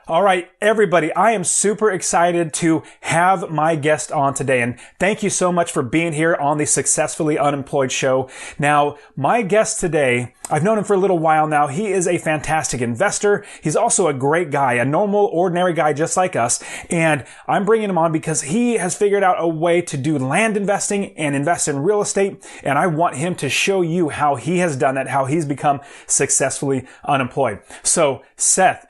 All right, everybody, I am super excited to have my guest on today. And thank you so much for being here on the Successfully Unemployed show. Now, my guest today, I've known him for a little while now. He is a fantastic investor. He's also a great guy, a normal, ordinary guy just like us. And I'm bringing him on because he has figured out a way to do land investing and invest in real estate. And I want him to show you how he has done that, how he's become successfully unemployed. So, Seth,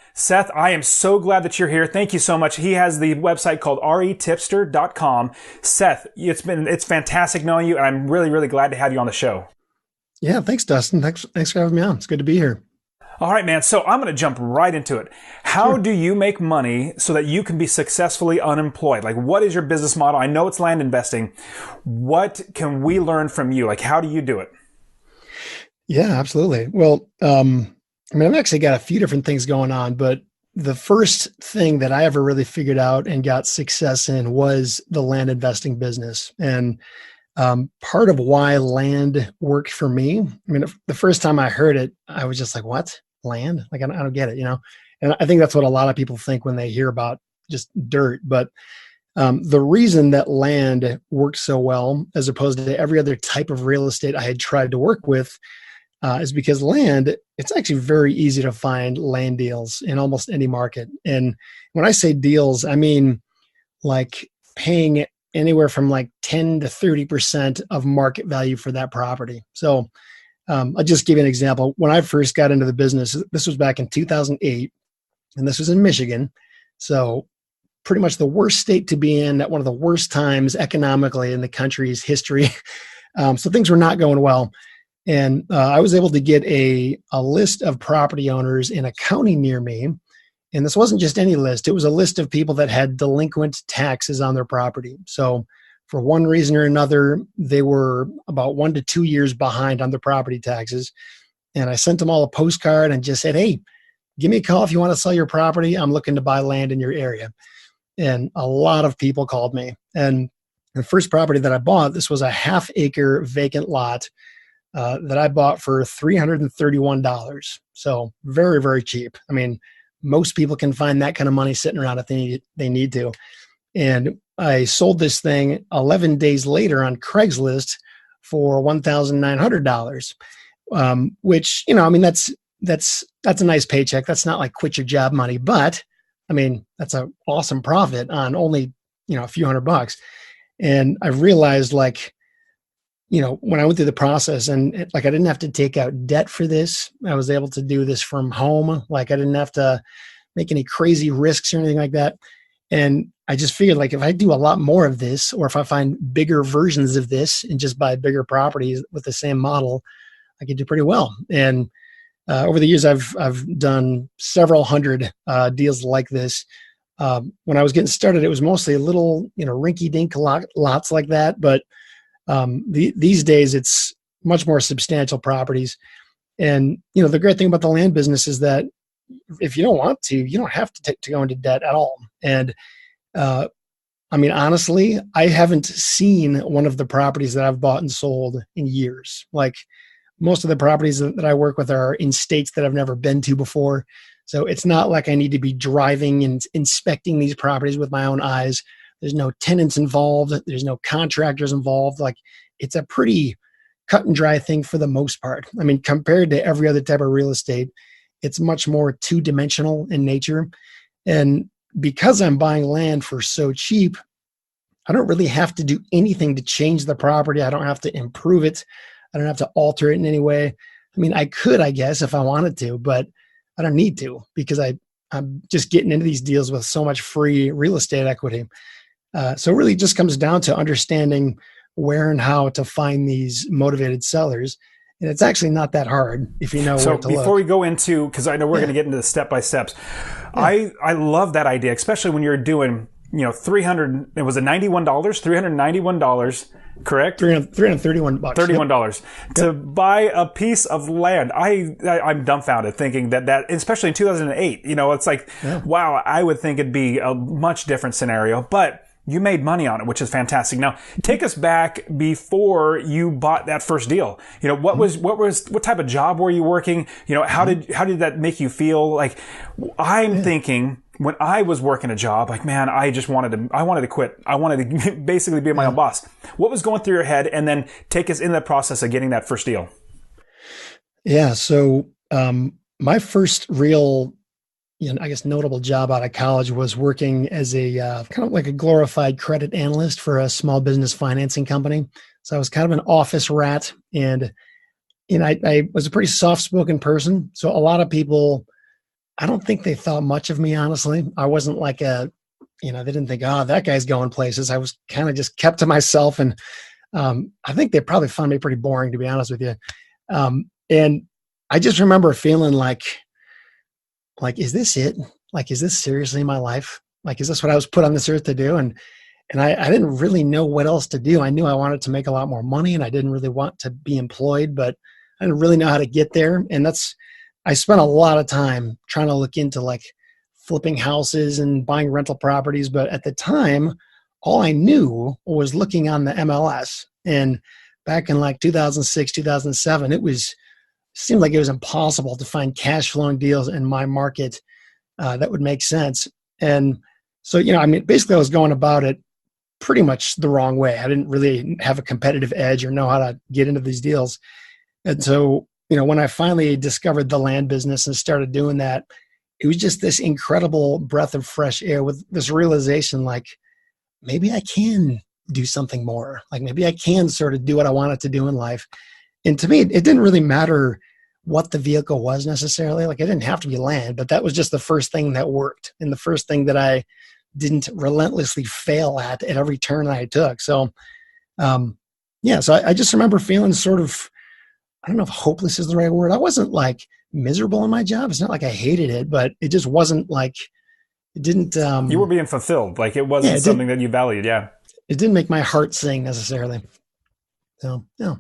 I am so glad that you're here. Thank you so much. He has the website called RETipster.com. Seth, it's fantastic knowing you, and I'm really, really glad to have you on the show. Yeah, thanks, Dustin. Thanks for having me on. It's good to be here. All right, man. So I'm going to jump right into it. How Sure. do you make money so that you can be successfully unemployed? Like, what is your business model? I know it's land investing. What can we learn from you? Like, how do you do it? Yeah, absolutely. Well, I've actually got a few different things going on, but the first thing that I ever really figured out and got success in was the land investing business. And part of why land worked for me, the first time I heard it, I was just like, what? Land? Like, I don't get it, And I think that's what a lot of people think when they hear about just dirt. But the reason that land worked so well, as opposed to every other type of real estate I had tried to work with, is because land, it's actually very easy to find land deals in almost any market. And when I say deals, I mean like paying anywhere from like 10 to 30% of market value for that property. So I'll just give you an example. When I first got into the business, this was back in 2008, and this was in Michigan. So pretty much the worst state to be in at one of the worst times economically in the country's history. So things were not going well. And I was able to get a list of property owners in a county near me. And this wasn't just any list. It was a list of people that had delinquent taxes on their property. So for one reason or another, they were about 1 to 2 years behind on their property taxes. And I sent them all a postcard and just said, hey, give me a call if you want to sell your property. I'm looking to buy land in your area. And a lot of people called me. And the first property that I bought, this was a half-acre vacant lot that I bought for $331. So very, very cheap. Most people can find that kind of money sitting around if they need to. And I sold this thing 11 days later on Craigslist for $1,900, which, that's a nice paycheck. That's not like quit your job money, but that's an awesome profit on only, a few $100. And I realized when I went through the process and I didn't have to take out debt for this. I was able to do this from home. I didn't have to make any crazy risks or anything like that. And I just figured if I do a lot more of this, or if I find bigger versions of this and just buy bigger properties with the same model, I could do pretty well. And over the years, I've done several hundred deals like this. When I was getting started, it was mostly a little, rinky-dink lots like that. But these days, it's much more substantial properties. And, the great thing about the land business is that if you don't want to, you don't have to go into debt at all. And, honestly, I haven't seen one of the properties that I've bought and sold in years. Most of the properties that I work with are in states that I've never been to before. So it's not like I need to be driving and inspecting these properties with my own eyes. There's no tenants involved. There's no contractors involved. It's a pretty cut and dry thing for the most part. Compared to every other type of real estate, it's much more two-dimensional in nature. And because I'm buying land for so cheap, I don't really have to do anything to change the property. I don't have to improve it. I don't have to alter it in any way. I could, I guess, if I wanted to, but I don't need to because I'm just getting into these deals with so much free real estate equity. So it really just comes down to understanding where and how to find these motivated sellers. And it's actually not that hard if you know where to look. So before we go into, because I know we're going to get into the step-by-steps, I love that idea, especially when you're doing, $391, correct? $331. $31 to buy a piece of land. I'm dumbfounded thinking that, especially in 2008, it's wow, I would think it'd be a much different scenario, but you made money on it, which is fantastic. Now, take us back before you bought that first deal. What type of job were you working? How did that make you feel? I'm thinking, when I was working a job, like, man, I wanted to quit. I wanted to basically be my own boss. What was going through your head? And then take us in the process of getting that first deal. Yeah. So, my first real, I guess notable job out of college was working as a kind of like a glorified credit analyst for a small business financing company. So I was kind of an office rat, and I was a pretty soft-spoken person. So a lot of people, I don't think they thought much of me, honestly. I wasn't like they didn't think, oh, that guy's going places. I was kind of just kept to myself. And I think they probably found me pretty boring, to be honest with you. And I just remember feeling like, is this it? Like, is this seriously my life? Like, is this what I was put on this earth to do? And I didn't really know what else to do. I knew I wanted to make a lot more money, and I didn't really want to be employed, but I didn't really know how to get there. And I spent a lot of time trying to look into like flipping houses and buying rental properties. But at the time, all I knew was looking on the MLS. And back in like 2006, 2007, seemed like it was impossible to find cash flowing deals in my market that would make sense. And so, basically I was going about it pretty much the wrong way. I didn't really have a competitive edge or know how to get into these deals. And so, when I finally discovered the land business and started doing that, it was just this incredible breath of fresh air with this realization, like, maybe I can do something more. Like, maybe I can sort of do what I wanted to do in life. And to me, it didn't really matter what the vehicle was necessarily. Like, it didn't have to be land, but that was just the first thing that worked and the first thing that I didn't relentlessly fail at every turn I took. So, so I just remember feeling sort of, I don't know if hopeless is the right word. I wasn't like miserable in my job. It's not like I hated it, but it just wasn't like, it didn't. You were being fulfilled. Like, it wasn't something that you valued. Yeah. It didn't make my heart sing necessarily. So, yeah.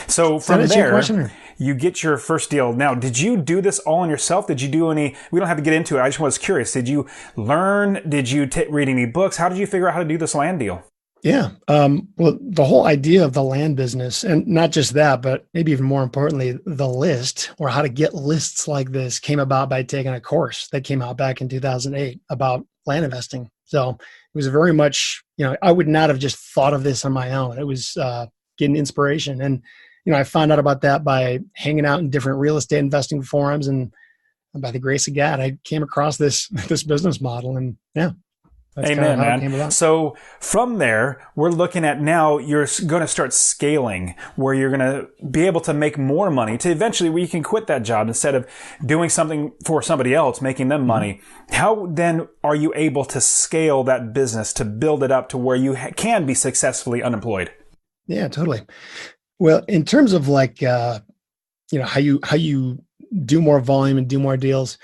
So from there, you get your first deal. Now, did you do this all on yourself? Did you do any, we don't have to get into it. I just was curious. Did you learn? Did you read any books? How did you figure out how to do this land deal? Yeah. Well, the whole idea of the land business, and not just that, but maybe even more importantly, the list, or how to get lists like this, came about by taking a course that came out back in 2008 about land investing. So it was very much, I would not have just thought of this on my own. It was getting inspiration. And, I found out about that by hanging out in different real estate investing forums, and by the grace of God, I came across this business model, and yeah. That's Amen, man. So from there, we're looking at now you're going to start scaling, where you're going to be able to make more money to eventually where you can quit that job instead of doing something for somebody else, making them money. How then are you able to scale that business to build it up to where you can be successfully unemployed? Yeah, totally. Well, in terms of like, how you do more volume and do more deals,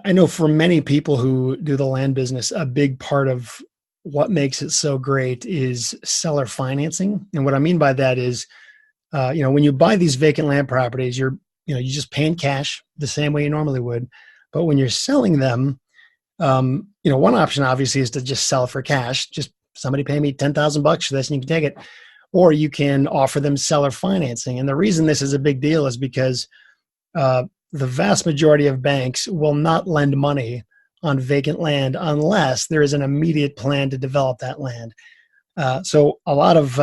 I know for many people who do the land business, a big part of what makes it so great is seller financing. And what I mean by that is, when you buy these vacant land properties, you just pay in cash the same way you normally would. But when you're selling them, one option obviously is to just sell for cash. Just somebody pay me $10,000 for this and you can take it. Or you can offer them seller financing. And the reason this is a big deal is because the vast majority of banks will not lend money on vacant land unless there is an immediate plan to develop that land. So a lot of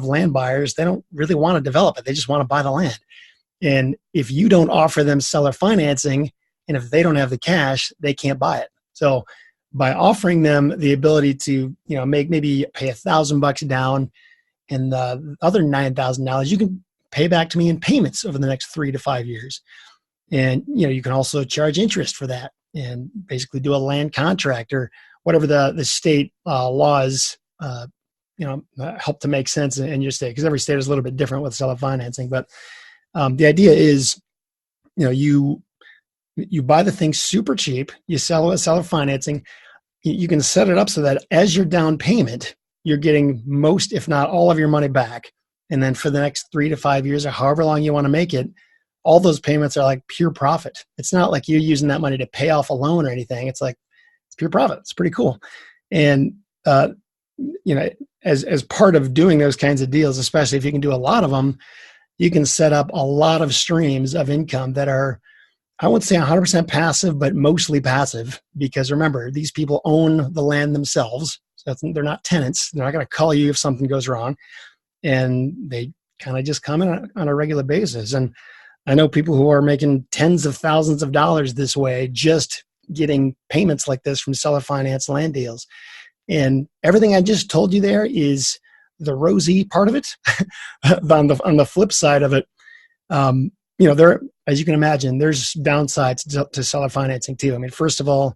land buyers, they don't really want to develop it. They just want to buy the land. And if you don't offer them seller financing, and if they don't have the cash, they can't buy it. So by offering them the ability to, maybe pay $1,000 down, and the other $9,000 you can pay back to me in payments over the next 3 to 5 years. And, you can also charge interest for that and basically do a land contract or whatever the state laws, help to make sense in your state, because every state is a little bit different with seller financing. But the idea is, you buy the thing super cheap, you sell it with seller financing, you can set it up so that as your down payment, you're getting most, if not all of your money back. And then for the next 3 to 5 years or however long you want to make it, all those payments are like pure profit. It's not like you're using that money to pay off a loan or anything. It's like, it's pure profit. It's pretty cool. And, as part of doing those kinds of deals, especially if you can do a lot of them, you can set up a lot of streams of income that are, I wouldn't say 100% passive, but mostly passive, because remember, these people own the land themselves. So they're not tenants. They're not going to call you if something goes wrong. And they kind of just come in on a regular basis. And I know people who are making tens of thousands of dollars this way, just getting payments like this from seller finance land deals. And everything I just told you there is the rosy part of it. on the flip side of it, there, as you can imagine, there's downsides to seller financing too. I mean, first of all,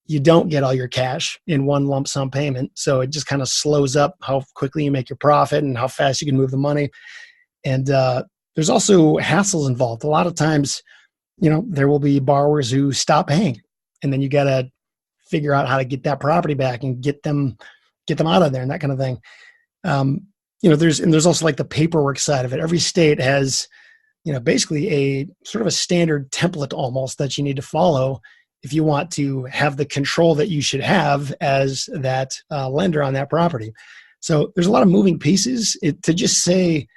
you don't get all your cash in one lump sum payment. So it just kind of slows up how quickly you make your profit and how fast you can move the money. And there's also hassles involved. A lot of times, there will be borrowers who stop paying, and then you got to figure out how to get that property back and get them out of there and that kind of thing. There's also like the paperwork side of it. Every state has, basically a sort of a standard template almost that you need to follow if you want to have the control that you should have as that lender on that property. So there's a lot of moving pieces. To just say,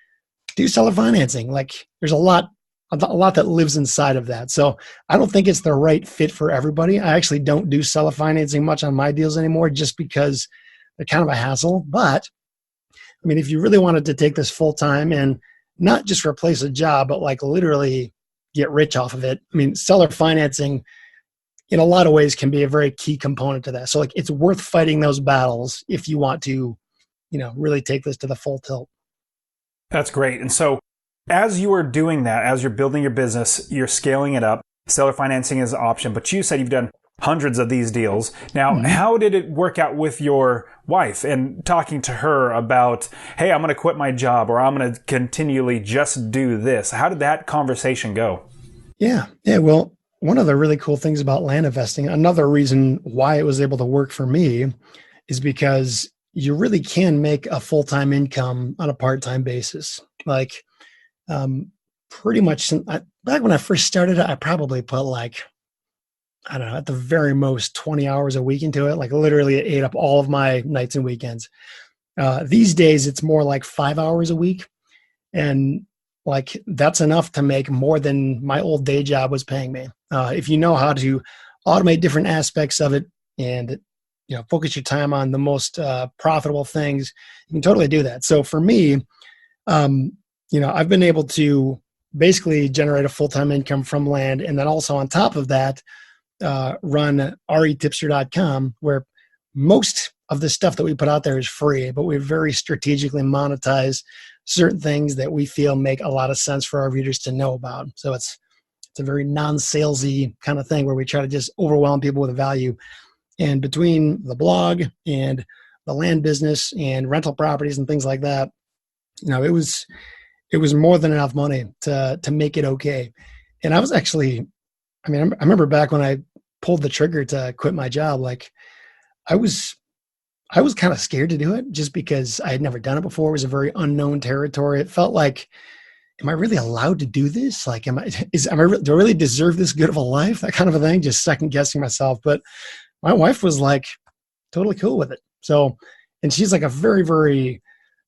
do seller financing, like there's a lot that lives inside of that. So I don't think it's the right fit for everybody. I actually don't do seller financing much on my deals anymore just because they're kind of a hassle. But I mean, if you really wanted to take this full time and not just replace a job, but like literally get rich off of it, I mean, seller financing in a lot of ways can be a very key component to that. So like it's worth fighting those battles if you want to, really take this to the full tilt. That's great. And so as you are doing that, as you're building your business, you're scaling it up, seller financing is an option, but you said you've done hundreds of these deals. Now, how did it work out with your wife and talking to her about, hey, I'm going to quit my job or I'm going to continually just do this? How did that conversation go? Yeah. Well, one of the really cool things about land investing, another reason why it was able to work for me, is because you really can make a full-time income on a part-time basis. Like, pretty much back when I first started, I probably put like, I don't know, at the very most 20 hours a week into it. Like literally it ate up all of my nights and weekends. These days it's more like 5 hours a week. And like, that's enough to make more than my old day job was paying me. If you know how to automate different aspects of it and, focus your time on the most profitable things, you can totally do that. So for me, I've been able to basically generate a full-time income from land. And then also on top of that, run RETipster.com, where most of the stuff that we put out there is free, but we very strategically monetize certain things that we feel make a lot of sense for our readers to know about. So it's a very non-salesy kind of thing where we try to just overwhelm people with value. And between the blog and the land business and rental properties and things like that, it was more than enough money to make it okay. And I was actually, I remember back when I pulled the trigger to quit my job, like I was kind of scared to do it just because I had never done it before. It was a very unknown territory. It felt like, am I really allowed to do this? Like, do I really deserve this good of a life? That kind of a thing, just second guessing myself. But my wife was like totally cool with it. So, and she's like a very, very,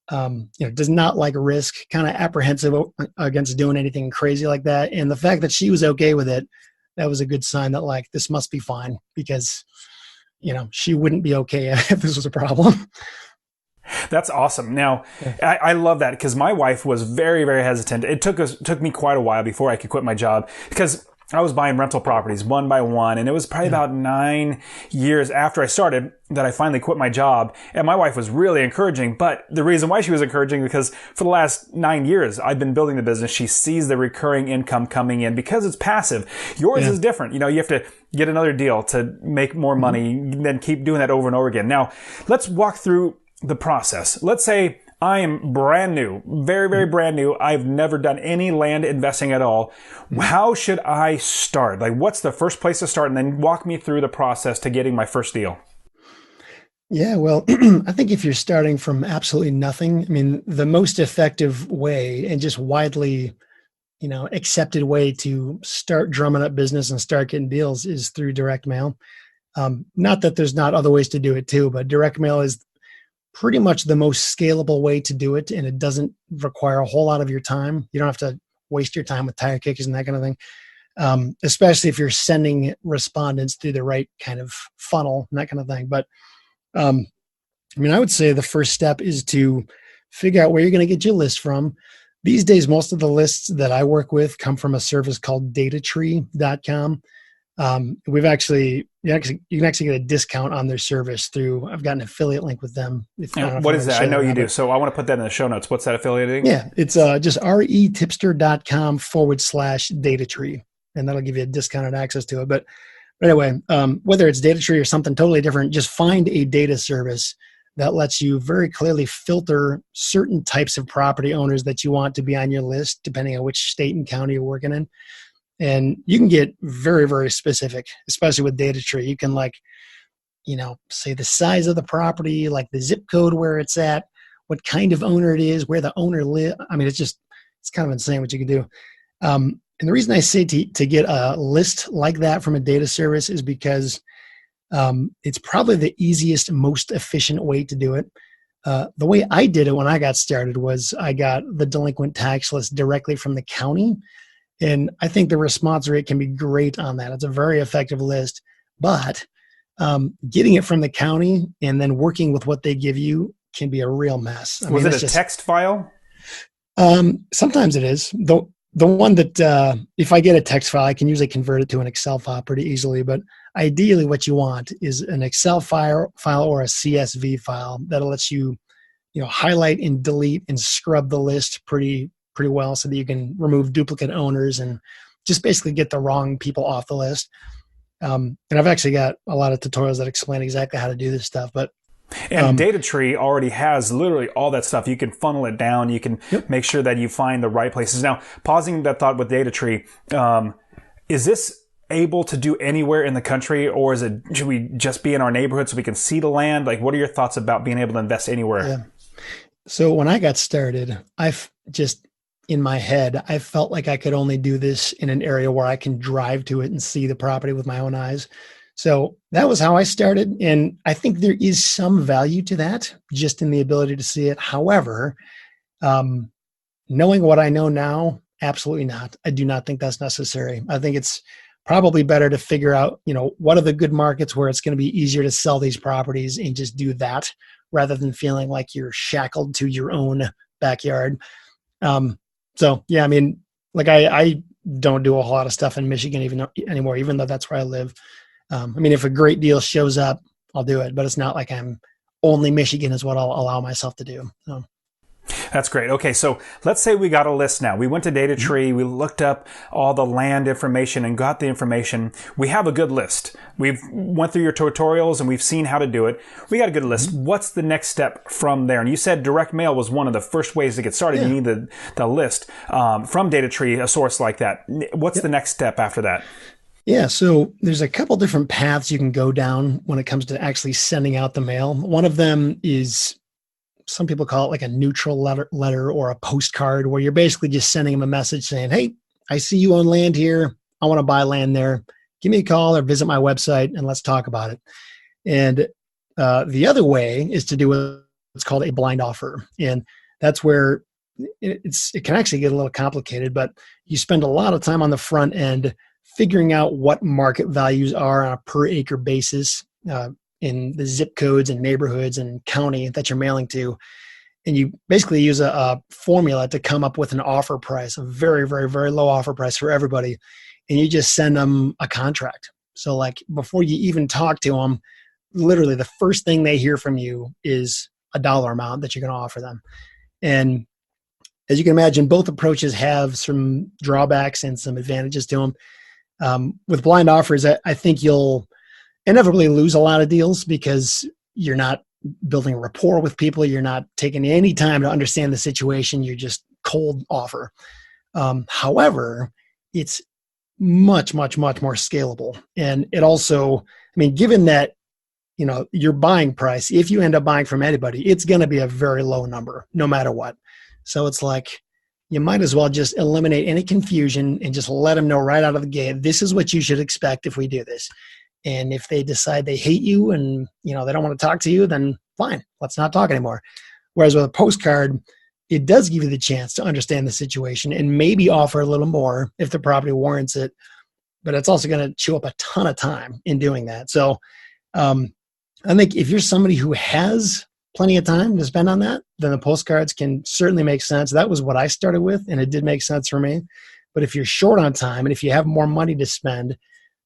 does not like risk, kind of apprehensive against doing anything crazy like that. And the fact that she was okay with it, that was a good sign that like, this must be fine, because, she wouldn't be okay if this was a problem. That's awesome. Now, I love that because my wife was very, very hesitant. It took me quite a while before I could quit my job because I was buying rental properties one by one, and it was probably about 9 years after I started that I finally quit my job. And my wife was really encouraging, but the reason why she was encouraging because for the last 9 years I've been building the business. She sees the recurring income coming in because it's passive. Yours is different. You have to get another deal to make more money, and then keep doing that over and over again. Now, let's walk through the process. Let's say I am brand new, very, very brand new. I've never done any land investing at all. How should I start? Like, what's the first place to start? And then walk me through the process to getting my first deal. Yeah, well, I think if you're starting from absolutely nothing, the most effective way and just widely, accepted way to start drumming up business and start getting deals is through direct mail. Not that there's not other ways to do it too, but direct mail is pretty much the most scalable way to do it. And it doesn't require a whole lot of your time. You don't have to waste your time with tire kickers and that kind of thing. especially if you're sending respondents through the right kind of funnel and that kind of thing. But I would say the first step is to figure out where you're going to get your list from. These days, most of the lists that I work with come from a service called datatree.com. You can actually get a discount on their service through, I've got an affiliate link with them. What is that? I know you do. So I want to put that in the show notes. What's that affiliate link? Yeah, it's just retipster.com/datatree. And that'll give you a discounted access to it. But anyway, whether it's datatree or something totally different, just find a data service that lets you very clearly filter certain types of property owners that you want to be on your list, depending on which state and county you're working in. And you can get very, very specific, especially with datatree. You can say the size of the property, like the zip code where it's at, what kind of owner it is, where the owner lives. It's kind of insane what you can do. And the reason I say to get a list like that from a data service is because it's probably the easiest, most efficient way to do it. The way I did it when I got started was I got the delinquent tax list directly from the county. And I think the response rate can be great on that. It's a very effective list. But getting it from the county and then working with what they give you can be a real mess. Was it a text file? Sometimes it is. The one that if I get a text file, I can usually convert it to an Excel file pretty easily. But ideally what you want is an Excel file or a CSV file that lets you highlight and delete and scrub the list pretty well so that you can remove duplicate owners and just basically get the wrong people off the list. And I've actually got a lot of tutorials that explain exactly how to do this stuff. But Datatree already has literally all that stuff. You can funnel it down. You can make sure that you find the right places. Now, pausing that thought with Datatree, is this able to do anywhere in the country, or should we just be in our neighborhood so we can see the land? Like, what are your thoughts about being able to invest anywhere? Yeah. So when I got started, in my head, I felt like I could only do this in an area where I can drive to it and see the property with my own eyes. So that was how I started. And I think there is some value to that, just in the ability to see it. However, knowing what I know now, absolutely not. I do not think that's necessary. I think it's probably better to figure out, what are the good markets where it's going to be easier to sell these properties and just do that rather than feeling like you're shackled to your own backyard. So yeah, I don't do a whole lot of stuff in Michigan anymore, even though that's where I live. If a great deal shows up, I'll do it, but it's not like I'm only Michigan is what I'll allow myself to do. So. That's great. Okay, so let's say we got a list now. We went to Datatree, we looked up all the land information and got the information. We have a good list. We've went through your tutorials and we've seen how to do it. We got a good list. What's the next step from there? And you said direct mail was one of the first ways to get started. You need the list from Datatree, a source like that. What's the next step after that? Yeah, so there's a couple different paths you can go down when it comes to actually sending out the mail. One of them is, some people call it like a neutral letter or a postcard, where you're basically just sending them a message saying, hey, I see you own land here. I want to buy land there. Give me a call or visit my website and let's talk about it. And the other way is to do what's called a blind offer. And that's where it can actually get a little complicated, but you spend a lot of time on the front end figuring out what market values are on a per acre basis in the zip codes and neighborhoods and county that you're mailing to. And you basically use a formula to come up with an offer price, a very, very, very low offer price for everybody. And you just send them a contract. So like before you even talk to them, literally the first thing they hear from you is a dollar amount that you're going to offer them. And as you can imagine, both approaches have some drawbacks and some advantages to them. With blind offers, I think you'll inevitably lose a lot of deals because you're not building a rapport with people. You're not taking any time to understand the situation. You're just cold offer. However, it's much, much, much more scalable. And it also, given that, your buying price, if you end up buying from anybody, it's going to be a very low number, no matter what. So it's like, you might as well just eliminate any confusion and just let them know right out of the gate, this is what you should expect if we do this. And if they decide they hate you and, they don't want to talk to you, then fine, let's not talk anymore. Whereas with a postcard, it does give you the chance to understand the situation and maybe offer a little more if the property warrants it. but it's also going to chew up a ton of time in doing that. So I think if you're somebody who has plenty of time to spend on that, then the postcards can certainly make sense. That was what I started with, and it did make sense for me. But if you're short on time and if you have more money to spend,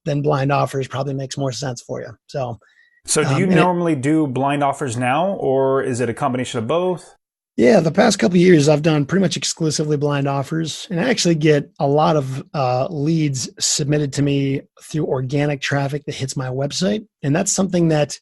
then blind offers probably makes more sense for you. So do you normally do blind offers now, or is it a combination of both? Yeah, the past couple of years, I've done pretty much exclusively blind offers, and I actually get a lot of leads submitted to me through organic traffic that hits my website. And that's something that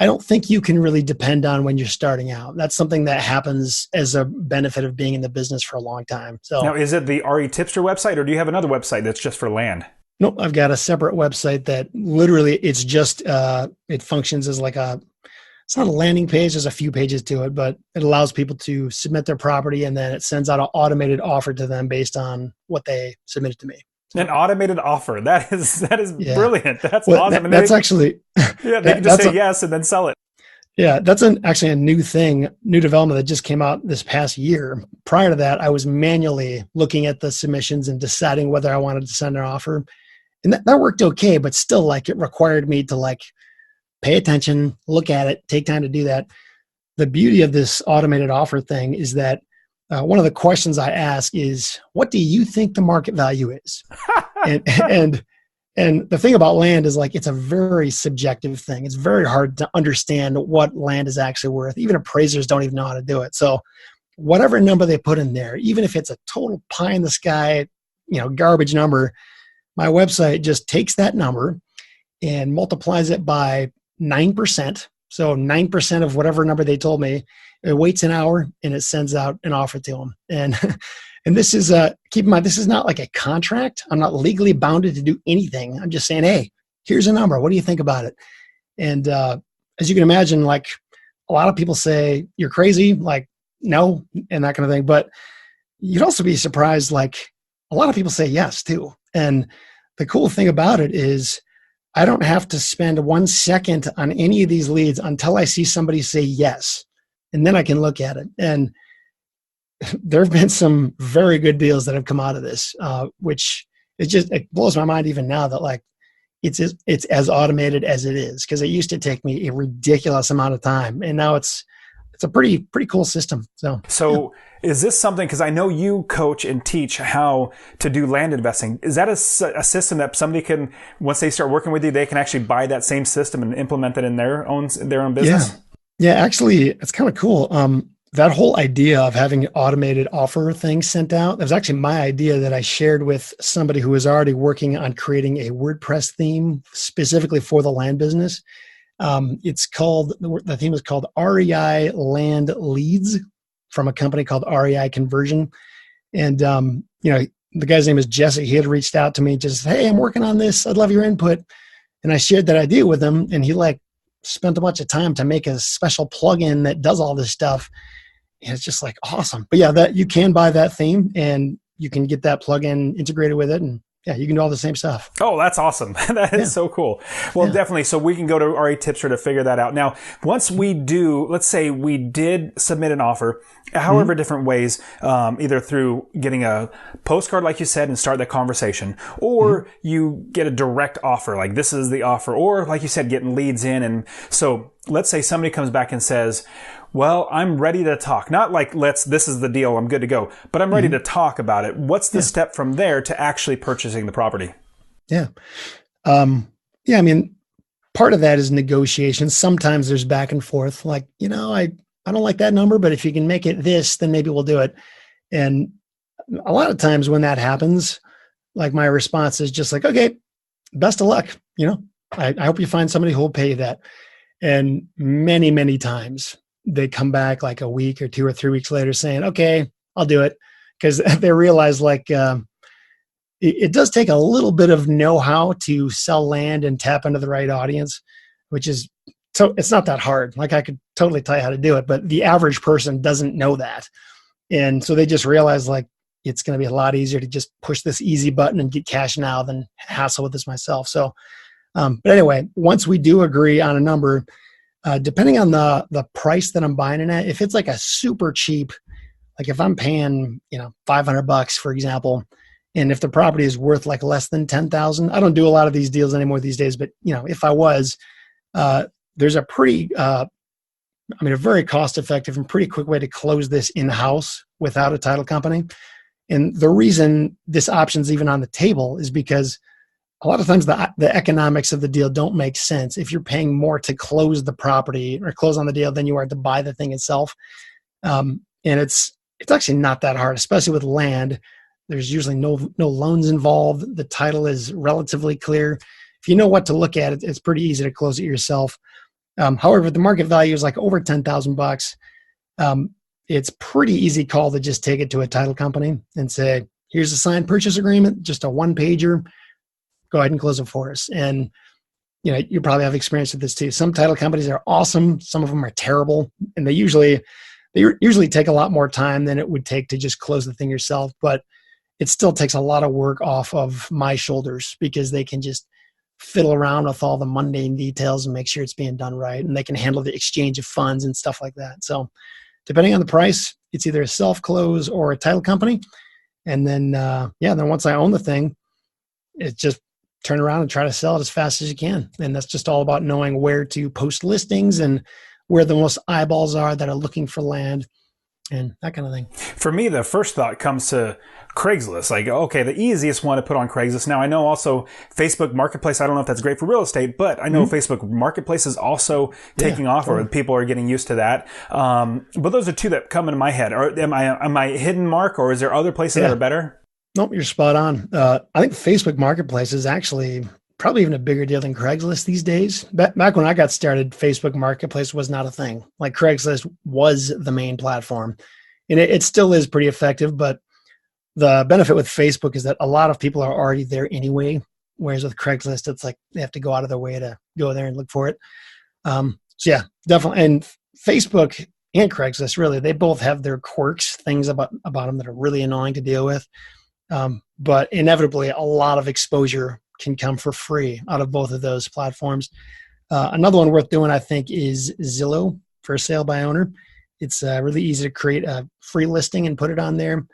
I don't think you can really depend on when you're starting out. That's something that happens as a benefit of being in the business for a long time. So now, is it the RETipster website, or do you have another website that's just for land? Nope, I've got a separate website that literally it's just, it functions as like it's not a landing page, there's a few pages to it, but it allows people to submit their property and then it sends out an automated offer to them based on what they submitted to me. An automated offer. That is brilliant. That's awesome. That's actually, yeah, they can just say yes and then sell it. Yeah, that's actually a new development that just came out this past year. Prior to that, I was manually looking at the submissions and deciding whether I wanted to send an offer. And that worked okay, but still, like, it required me to, like, pay attention, look at it, take time to do that. The beauty of this automated offer thing is that one of the questions I ask is, what do you think the market value is? and the thing about land is, like, it's a very subjective thing. It's very hard to understand what land is actually worth. Even appraisers don't even know how to do it. So whatever number they put in there, even if it's a total pie in the sky, garbage number, my website just takes that number and multiplies it by 9%. So 9% of whatever number they told me, it waits an hour and it sends out an offer to them. And this is, keep in mind, this is not like a contract. I'm not legally bounded to do anything. I'm just saying, hey, here's a number. What do you think about it? And as you can imagine, like, a lot of people say, you're crazy, like, no, and that kind of thing. But you'd also be surprised, like, a lot of people say yes too. And the cool thing about it is I don't have to spend 1 second on any of these leads until I see somebody say yes. And then I can look at it. And there have been some very good deals that have come out of this, which it blows my mind even now that, like, it's as automated as it is, because it used to take me a ridiculous amount of time, and now it's a pretty cool system. So is this something, because I know you coach and teach how to do land investing, is that a system that somebody can, once they start working with you, they can actually buy that same system and implement it in their own business? Yeah, actually, it's kind of cool. That whole idea of having an automated offer thing sent out, that was actually my idea that I shared with somebody who was already working on creating a WordPress theme specifically for the land business. The theme is called REI Land Leads, from a company called REI Conversion. And, the guy's name is Jesse. He had reached out to me, just, hey, I'm working on this. I'd love your input. And I shared that idea with him, and he, like, spent a bunch of time to make a special plugin that does all this stuff. And it's just, like, awesome. But yeah, that you can buy that theme and you can get that plugin integrated with it, and yeah, you can do all the same stuff. Oh, that's awesome. That is so cool. Well, definitely. So we can go to RETipster to figure that out. Now, once we do, let's say we did submit an offer, however different ways, either through getting a postcard, like you said, and start that conversation, or you get a direct offer, like this is the offer, or like you said, getting leads in. And so let's say somebody comes back and says, well, I'm ready to talk. Not like, this is the deal, I'm good to go, but I'm ready to talk about it. What's the step from there to actually purchasing the property? Yeah. I mean, part of that is negotiation. Sometimes there's back and forth, like, I don't like that number, but if you can make it this, then maybe we'll do it. And a lot of times when that happens, like, my response is just like, okay, best of luck. I hope you find somebody who will pay you that. And many, many times they come back like a week or 2 or 3 weeks later saying, okay, I'll do it. Because they realize, like, it does take a little bit of know-how to sell land and tap into the right audience, which is, so it's not that hard. Like, I could totally tell you how to do it, but the average person doesn't know that. And so they just realize, like, it's going to be a lot easier to just push this easy button and get cash now than hassle with this myself. So, but anyway, once we do agree on a number, depending on the price that I'm buying it at, if it's like a super cheap, like if I'm paying, $500, for example, And if the property is worth like less than 10,000, I don't do a lot of these deals anymore these days, but if I was, there's a pretty, a very cost-effective and pretty quick way to close this in-house without a title company. And the reason this option's even on the table is because a lot of times the economics of the deal don't make sense if you're paying more to close the property or close on the deal than you are to buy the thing itself. And it's actually not that hard, especially with land. There's usually no loans involved. The title is relatively clear. If you know what to look at, it's pretty easy to close it yourself. However, the market value is like over $10,000. It's pretty easy call to just take it to a title company and say, here's a signed purchase agreement, just a one-pager. Go ahead and close it for us. And you probably have experience with this too. Some title companies are awesome. Some of them are terrible, and they usually take a lot more time than it would take to just close the thing yourself. But it still takes a lot of work off of my shoulders because they can just fiddle around with all the mundane details and make sure it's being done right. And they can handle the exchange of funds and stuff like that. So depending on the price, it's either a self-close or a title company. And then, then once I own the thing, it's just turn around and try to sell it as fast as you can. And that's just all about knowing where to post listings and where the most eyeballs are that are looking for land and that kind of thing. For me, the first thought comes to Craigslist. Like, okay, the easiest one to put on Craigslist. Now, I know also Facebook Marketplace. I don't know if that's great for real estate, but I know Facebook Marketplace is also taking off, or people are getting used to that. But those are two that come into my head. Or am I hidden, Mark, or is there other places that are better? Nope, you're spot on. I think Facebook Marketplace is actually probably even a bigger deal than Craigslist these days. Back when I got started, Facebook Marketplace was not a thing. Like Craigslist was the main platform. And it still is pretty effective, but the benefit with Facebook is that a lot of people are already there anyway. Whereas with Craigslist, it's like they have to go out of their way to go there and look for it. So yeah, definitely. And Facebook and Craigslist, really, they both have their quirks, things about them that are really annoying to deal with. But inevitably, a lot of exposure can come for free out of both of those platforms. Another one worth doing, I think, is Zillow for sale by owner. It's really easy to create a free listing and put it on there.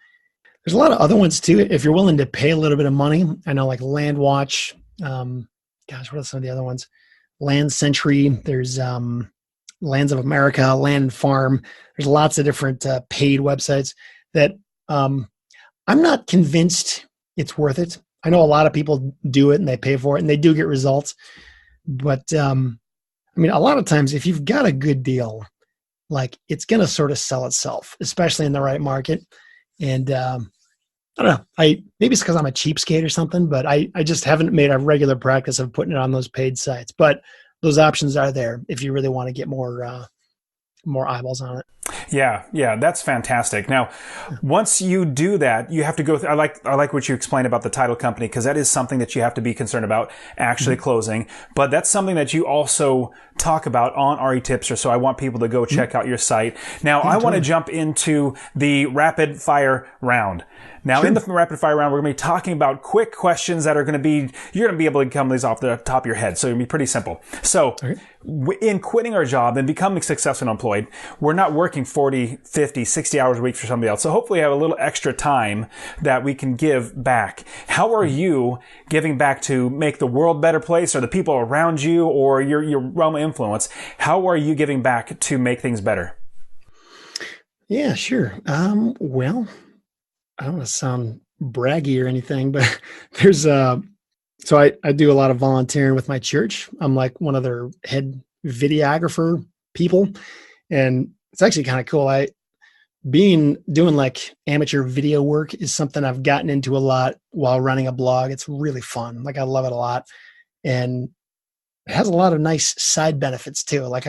There's a lot of other ones too, if you're willing to pay a little bit of money. I know like Land Watch. What are some of the other ones? Land Century. There's Lands of America, Land Farm. There's lots of different paid websites that I'm not convinced it's worth it. I know a lot of people do it and they pay for it and they do get results. But a lot of times if you've got a good deal, like it's going to sort of sell itself, especially in the right market. And I don't know, maybe it's because I'm a cheapskate or something, but I just haven't made a regular practice of putting it on those paid sites. But those options are there if you really want to get more eyeballs on it. Yeah, that's fantastic. Now, once you do that, you have to go through, I like what you explained about the title company, because that is something that you have to be concerned about actually closing. But that's something that you also talk about on RETipster. So I want people to go check out your site. Now, I want to jump into the rapid fire round. Now, in the rapid fire round, we're going to be talking about quick questions that are going to be, you're going to be able to come these off the top of your head. So it'll be pretty simple. So in quitting our job and becoming successful and employed, we're not working 40, 50, 60 hours a week for somebody else. So hopefully we have a little extra time that we can give back. How are you giving back to make the world a better place, or the people around you, or your realm of influence? How are you giving back to make things better? Yeah, sure. Well, I don't want to sound braggy or anything, but there's so I do a lot of volunteering with my church. I'm like one of their head videographer people, and it's actually kind of cool. Doing like amateur video work is something I've gotten into a lot while running a blog. It's really fun. Like I love it a lot, and it has a lot of nice side benefits too. Like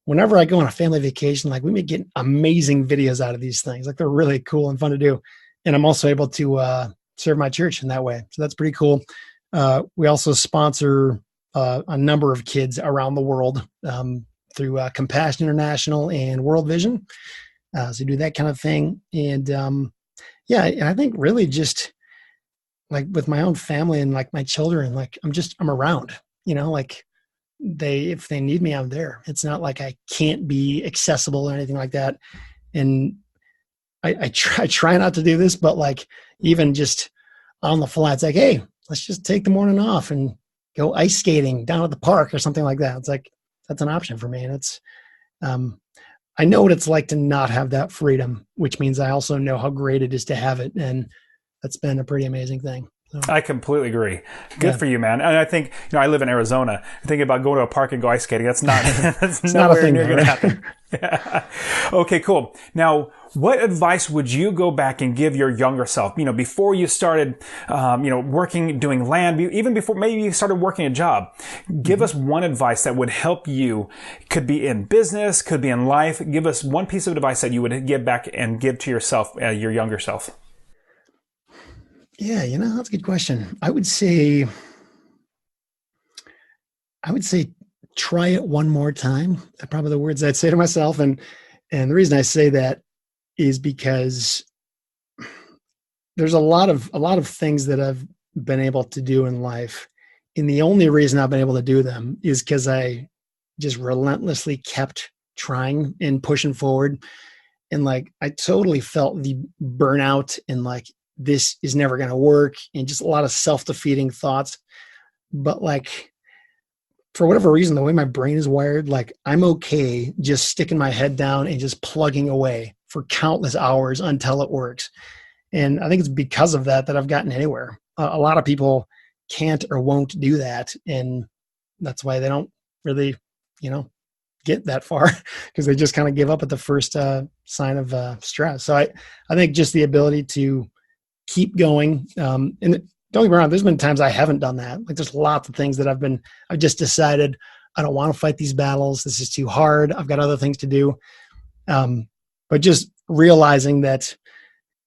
whenever I go on a family vacation, like we may get amazing videos out of these things. Like they're really cool and fun to do. And I'm also able to serve my church in that way. So that's pretty cool. We also sponsor a number of kids around the world through Compassion International and World Vision. So do that kind of thing. And I think really just like with my own family and like my children, like I'm around, like if they need me, I'm there. It's not like I can't be accessible or anything like that. And I try not to do this, but like even just on the fly. It's like, hey, let's just take the morning off and go ice skating down at the park or something like that. It's like, that's an option for me. And it's, I know what it's like to not have that freedom, which means I also know how great it is to have it. And that's been a pretty amazing thing. So, I completely agree. Good for you, man. And I think, I live in Arizona. Thinking about going to a park and go ice skating, that's not, that's nowhere near going to happen. Yeah. Okay, cool. Now, what advice would you go back and give your younger self? Before you started, working, doing land, even before maybe you started working a job. Give us one advice that would help you. Could be in business, could be in life. Give us one piece of advice that you would give back and give to yourself, your younger self. Yeah, that's a good question. I would say try it one more time. Are probably the words I'd say to myself. And the reason I say that is because there's a lot of things that I've been able to do in life. And the only reason I've been able to do them is because I just relentlessly kept trying and pushing forward. And like, I totally felt the burnout and like, this is never going to work, and just a lot of self-defeating thoughts. But like, for whatever reason, the way my brain is wired, like I'm okay just sticking my head down and just plugging away for countless hours until it works. And I think it's because of that I've gotten anywhere. A lot of people can't or won't do that. And that's why they don't really, get that far, because they just kind of give up at the first sign of stress. So I think just the ability to keep going. And don't get me wrong, there's been times I haven't done that. Like there's lots of things that I've just decided I don't want to fight these battles. This is too hard. I've got other things to do. But just realizing that,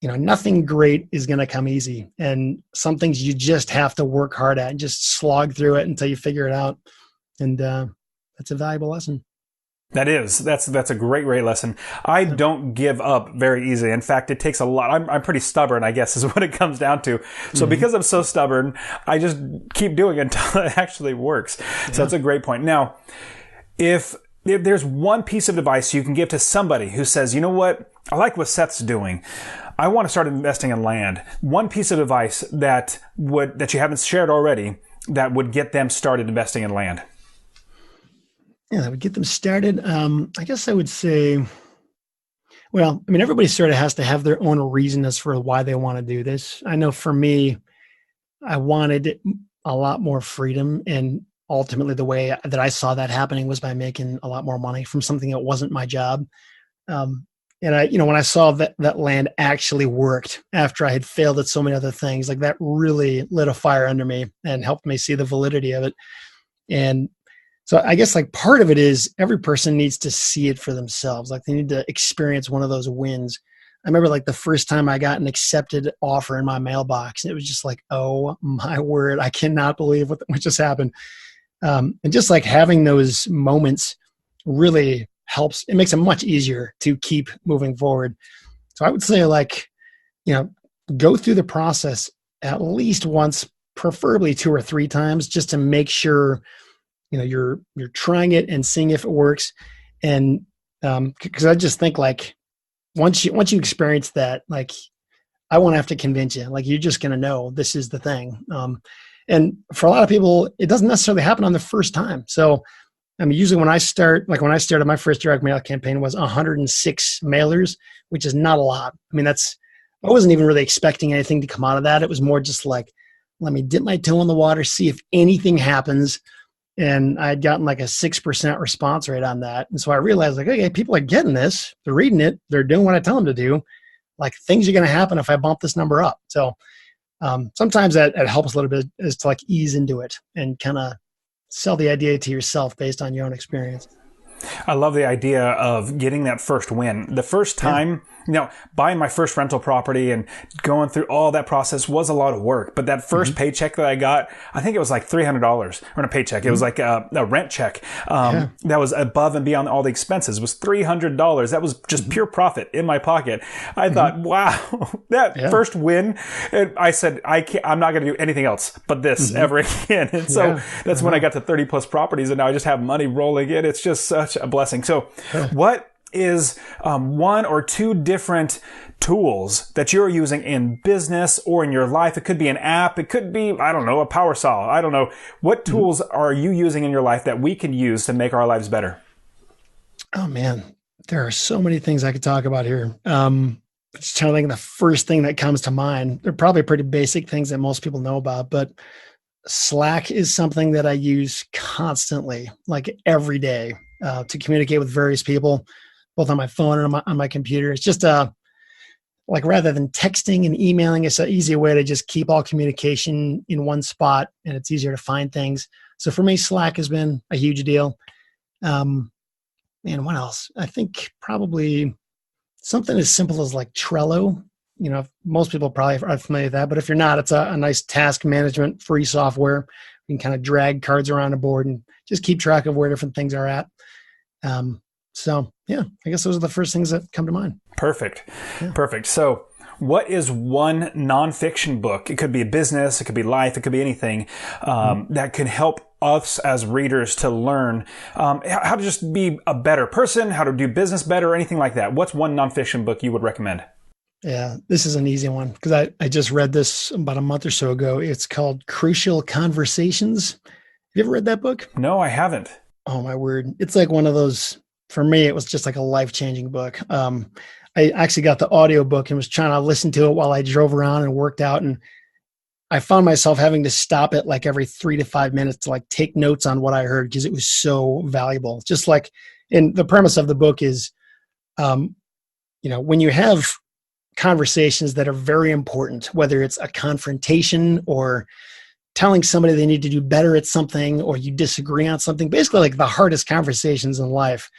nothing great is going to come easy. And some things you just have to work hard at and just slog through it until you figure it out. And that's a valuable lesson. That's a great lesson. I don't give up very easily. In fact, it takes a lot. I'm pretty stubborn, I guess, is what it comes down to. So because I'm so stubborn, I just keep doing it until it actually works. Yeah. So that's a great point. Now, if there's one piece of advice you can give to somebody who says, you know what, I like what Seth's doing. I want to start investing in land. One piece of advice that you haven't shared already that would get them started investing in land. Yeah, that would get them started. I guess I would say, well, everybody sort of has to have their own reason as for why they want to do this. I know for me, I wanted a lot more freedom. And ultimately the way that I saw that happening was by making a lot more money from something that wasn't my job. And I, when I saw that land actually worked after I had failed at so many other things, like that really lit a fire under me and helped me see the validity of it. And so I guess like part of it is every person needs to see it for themselves. Like they need to experience one of those wins. I remember like the first time I got an accepted offer in my mailbox, and it was just like, oh my word, I cannot believe what just happened. And just like having those moments really helps. It makes it much easier to keep moving forward. So I would say like, go through the process at least once, preferably 2 or 3 times, just to make sure you're trying it and seeing if it works. And because I just think like once you experience that, like I won't have to convince you. Like you're just gonna know this is the thing. And for a lot of people, it doesn't necessarily happen on the first time. So usually when I started my first direct mail campaign was 106 mailers, which is not a lot. I wasn't even really expecting anything to come out of that. It was more just like, let me dip my toe in the water, see if anything happens. And I had gotten like a 6% response rate on that. And so I realized like, okay, people are getting this, they're reading it, they're doing what I tell them to do. Like things are going to happen if I bump this number up. So sometimes that helps a little bit, is to like ease into it and kind of sell the idea to yourself based on your own experience. I love the idea of getting that first win. The first time, buying my first rental property and going through all that process was a lot of work. But that first paycheck that I got, I think it was like $300, or a paycheck. It was like a rent check that was above and beyond all the expenses. It was $300. That was just pure profit in my pocket. I thought, wow, that first win. And I said, I'm not going to do anything else but this ever again. And so that's when I got to 30 plus properties, and now I just have money rolling in. It's just such a blessing. So what is 1 or 2 different tools that you're using in business or in your life. It could be an app. It could be, I don't know, a power saw. I don't know. What tools are you using in your life that we can use to make our lives better? Oh man, there are so many things I could talk about here. Just trying to think of the first thing that comes to mind. They're probably pretty basic things that most people know about, but Slack is something that I use constantly, like every day, to communicate with various people, both on my phone and on my computer. It's just like rather than texting and emailing, it's an easier way to just keep all communication in one spot, and it's easier to find things. So for me, Slack has been a huge deal. Man, what else? I think probably something as simple as like Trello. You know, most people probably are familiar with that, but if you're not, it's a nice task management free software. You can kind of drag cards around a board and just keep track of where different things are at. So yeah, I guess those are the first things that come to mind. Perfect. Yeah. Perfect. So what is one nonfiction book? It could be a business, it could be life, it could be anything, that can help us as readers to learn how to just be a better person, how to do business better, or anything like that. What's one nonfiction book you would recommend? Yeah, this is an easy one because I just read this about a month or so ago. It's called Crucial Conversations. Have you ever read that book? No, I haven't. Oh my word. It's like one of those, for me, it was just like a life-changing book. I actually got the audio book and was trying to listen to it while I drove around and worked out. And I found myself having to stop it like every 3 to 5 minutes to like take notes on what I heard because it was so valuable. Just like, and the premise of the book is, when you have conversations that are very important, whether it's a confrontation or telling somebody they need to do better at something, or you disagree on something, basically like the hardest conversations in life.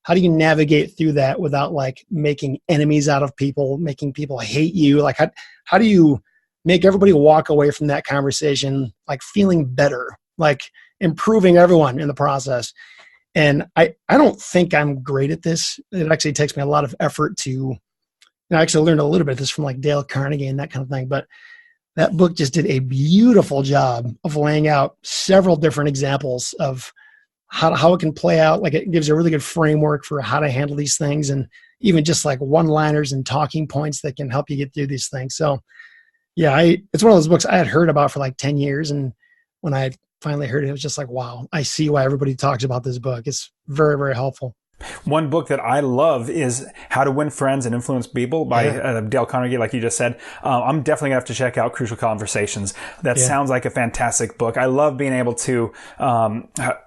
How do you navigate through that without like making enemies out of people, making people hate you? Like how do you make everybody walk away from that conversation like feeling better, like improving everyone in the process? And I don't think I'm great at this. It actually takes me a lot of effort to, I actually learned a little bit of this from like Dale Carnegie and that kind of thing, but that book just did a beautiful job of laying out several different examples of how it can play out. Like it gives a really good framework for how to handle these things, and even just like one-liners and talking points that can help you get through these things. So yeah, it's one of those books I had heard about for like 10 years. And when I finally heard it, it was just like, wow, I see why everybody talks about this book. It's very, very helpful. One book that I love is How to Win Friends and Influence People by Dale Carnegie, like you just said. I'm definitely going to have to check out Crucial Conversations. That sounds like a fantastic book. I love being able to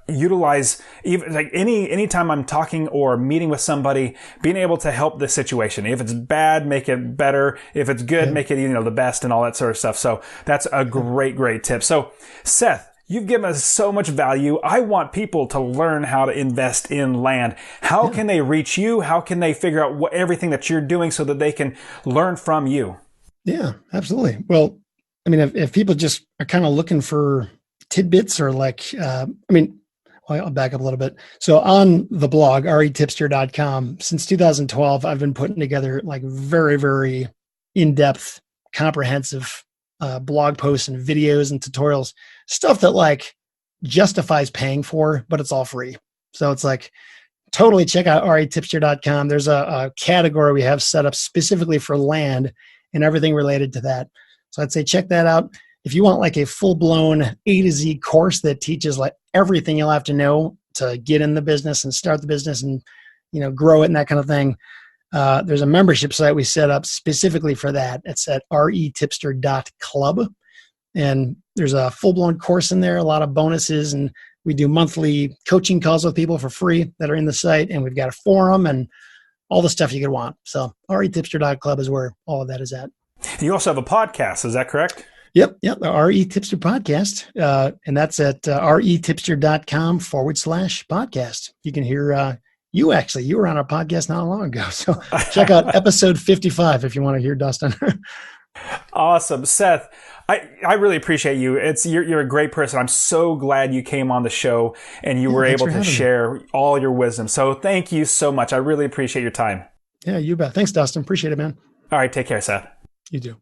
utilize, even like anytime I'm talking or meeting with somebody, being able to help the situation. If it's bad, make it better. If it's good, make it the best and all that sort of stuff. So that's a great tip. So Seth, you've given us so much value. I want people to learn how to invest in land. How can they reach you? How can they figure out everything that you're doing so that they can learn from you? Yeah, absolutely. Well, I mean, if people just are kind of looking for tidbits or like, I'll back up a little bit. So on the blog, RETipster.com, since 2012, I've been putting together like very, very in-depth, comprehensive blog posts and videos and tutorials, stuff that like justifies paying for, but it's all free. So it's like, totally check out RETipster.com. There's a category we have set up specifically for land and everything related to that. So I'd say check that out. If you want like a full-blown A to Z course that teaches like everything you'll have to know to get in the business and start the business and, grow it and that kind of thing, there's a membership site we set up specifically for that. It's at retipster.club. And there's a full-blown course in there, a lot of bonuses, and we do monthly coaching calls with people for free that are in the site, and we've got a forum and all the stuff you could want. So retipster.club is where all of that is at. You also have a podcast, is that correct? Yep, the RETipster podcast, and that's at retipster.com/podcast. You can hear you were on our podcast not long ago, so check out episode 55 if you want to hear Dustin. Awesome. Seth, I really appreciate you. You're a great person. I'm so glad you came on the show and you were able to share all your wisdom. So thank you so much. I really appreciate your time. Yeah, you bet. Thanks, Dustin. Appreciate it, man. All right. Take care, Seth. You too.